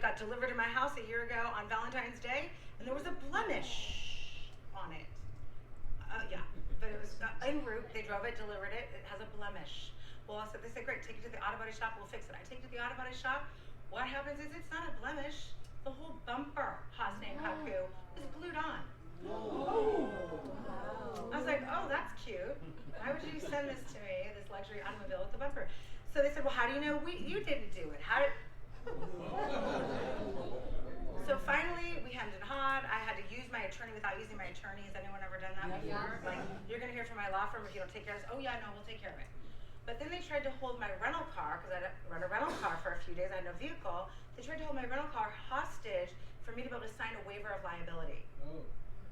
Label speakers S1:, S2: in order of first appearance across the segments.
S1: got delivered to my house a year ago on Valentine's Day, and there was a blemish on it. Yeah, but it was en route. They drove it, delivered it. It has a blemish. Well, so they said, great, take it to the auto body shop. We'll fix it. I take it to the auto body shop. What happens is it's not a blemish. The whole bumper, Hasne Kaku, is glued on. Oh. I was like, oh, that's cute. Why would you send this to me, this luxury automobile with the bumper? So they said, well, how do you know you didn't do it? How did... So finally, we hemmed and hawed. I had to use my attorney without using my attorney. Has anyone ever done that before? Like, you're going to hear from my law firm if you don't take care of this. Oh, yeah, no, we'll take care of it. But then they tried to hold my rental car, because I rent a rental car for a few days. I had no vehicle. They tried to hold my rental car hostage for me to be able to sign a waiver of liability. Oh.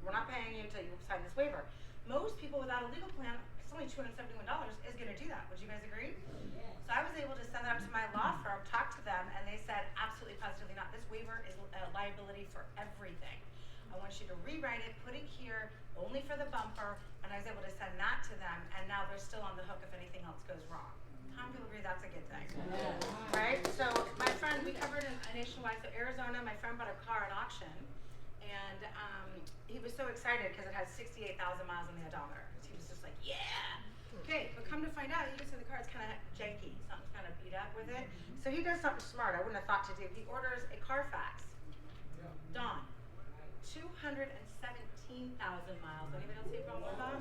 S1: We're not paying you until you sign this waiver. Most people without a legal plan, it's only $271, is going to do that. Would you guys agree? Yes. So I was able to send that up to my law firm, talk to them, and they said, absolutely, positively not. This waiver is a liability for everything. I want you to rewrite it, put it here, only for the bumper, and I was able to send that to them, and now they're still on the hook if anything else goes wrong. How many people agree that's a good thing? Yeah. Right? So my friend, we covered a nationwide, so Arizona, my friend bought a car at auction, and he was so excited because it had 68,000 miles on the odometer. He was just like, yeah! Okay, but come to find out, you can see the car is kind of janky. Something's kind of beat up with it. So he does something smart I wouldn't have thought to do. He orders a Carfax. Dawn. 217,000 miles. Anybody else see a problem with that?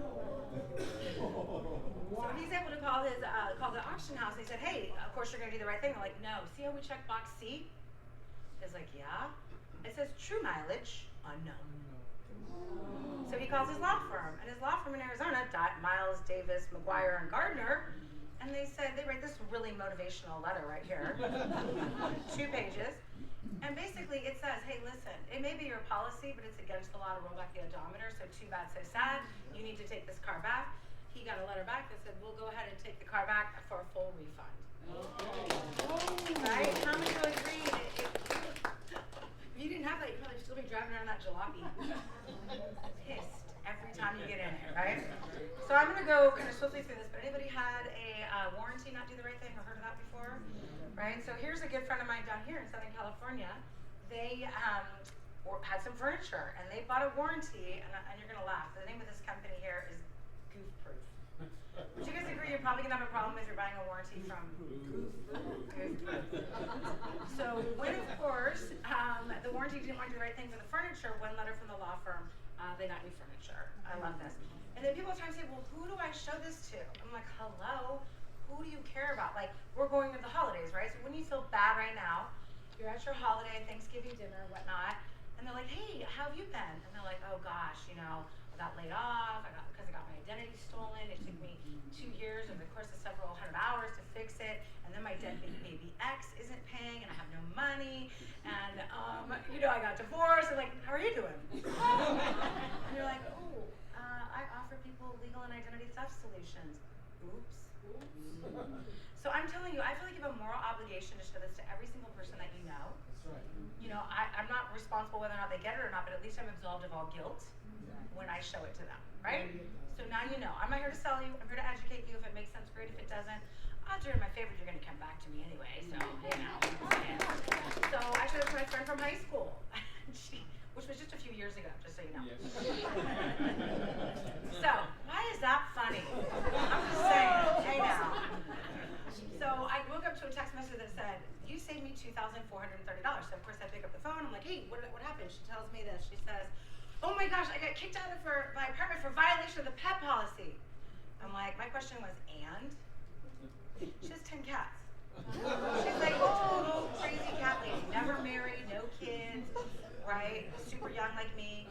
S1: So he's able to call the auction house, and he said, hey, of course you're going to do the right thing. They're like, no. See how we check box C? He's like, yeah. It says true mileage, unknown. So he calls his law firm, and his law firm in Arizona, Miles, Davis, McGuire, and Gardner, and they said, they write this really motivational letter right here, 2 pages, and basically it says, hey, listen, it may be your policy, but it's against the law to roll back the odometer, so too bad, so sad, you need to take this car back. He got a letter back that said, we'll go ahead and take the car back for a full refund. Right? How many would agree? If you didn't have that, you'd probably still be driving around that jalopy. Pissed every time you get in it, right? So I'm going to go kind of swiftly through this, but anybody had a warranty not do the right thing or heard of that before? Right? So here's a good friend of mine down here in Southern California. They had some furniture, and they bought a warranty, and you're going to laugh. The name of this company here is Goof Proof. Would you guys agree you're probably going to have a problem if you're buying a warranty from Goof Proof? So when, of course, the warranty didn't want to do the right thing for the furniture, one letter from the law firm, they got new furniture. I love this. And then people sometimes say, well, who do I show this to? I'm like, hello? Who do you care about? Like, we're going to the holidays, right? So when you feel bad right now, you're at your holiday, Thanksgiving dinner, whatnot, and they're like, hey, how have you been? And they're like, oh gosh, you know, I got laid off, because I got my identity stolen. It took me 2 years over the course of several hundred hours to fix it, and then my dead baby ex isn't paying, and I have no money, and you know, I got divorced. And like, how are you doing? And you're like, oh, I offer people legal and identity theft solutions. Oops. So I'm telling you, I feel like you have a moral obligation to show this to every single person that you know.
S2: That's right.
S1: You know, I'm not responsible whether or not they get it or not, but at least I'm absolved of all guilt when I show it to them, right? So now you know. I'm not here to sell you. I'm here to educate you. If it makes sense, great. If it doesn't, odds are in my favor you're going to come back to me anyway. So, you know. So actually, that's my friend from high school, which was just a few years ago, just so you know. Yes. So, why is that funny? I'm just saying. Hey now. So I woke up to a text message that said, you saved me $2,430. So of course I pick up the phone. I'm like, hey, what happened? She tells me this. She says, oh my gosh, I got kicked out of my apartment for violation of the pet policy. I'm like, my question was, and? She has 10 cats. She's like, total crazy cat lady. Never married, no kids, right? Super young like me.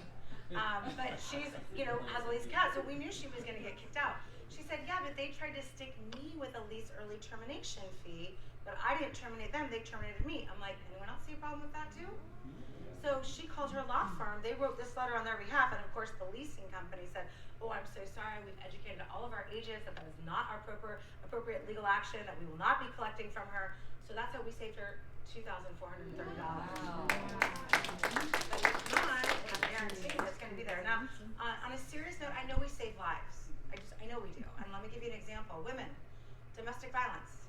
S1: But she's, you know, has all these cats. So we knew she was going to get kicked out. She said, yeah, but they tried to stick me with a lease early termination fee, but I didn't terminate them, they terminated me. I'm like, anyone else see a problem with that too? So she called her law firm, they wrote this letter on their behalf, and of course the leasing company said, oh, I'm so sorry, we've educated all of our agents that that is not our appropriate legal action, that we will not be collecting from her. So that's how we saved her $2,430. Wow. But if not, I guarantee it's going to be there. Now, on a serious note, I know we save lives. I know we do. And let me give you an example. Women, domestic violence,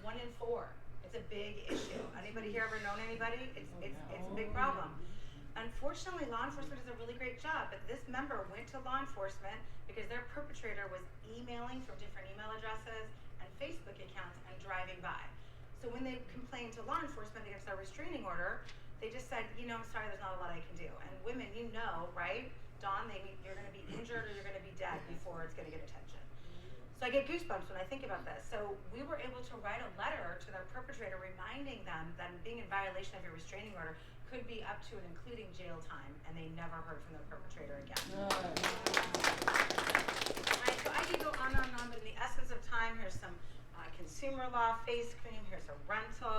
S1: 1 in 4. It's a big issue. Anybody here ever known anybody everybody, it's a big problem. Unfortunately, law enforcement does a really great job, but this member went to law enforcement because their perpetrator was emailing from different email addresses and Facebook accounts and driving by. So when they complained to law enforcement against our restraining order, they just said, you know, I'm sorry, there's not a lot I can do. And women, you know, right? Dawn, you're going to be injured or you're going to be dead before it's going to get attention. So I get goosebumps when I think about this. So we were able to write a letter to their perpetrator reminding them that being in violation of your restraining order could be up to and including jail time, and they never heard from their perpetrator again. So I could go on and on, but in the essence of time, here's some consumer law, face cream, here's a rental.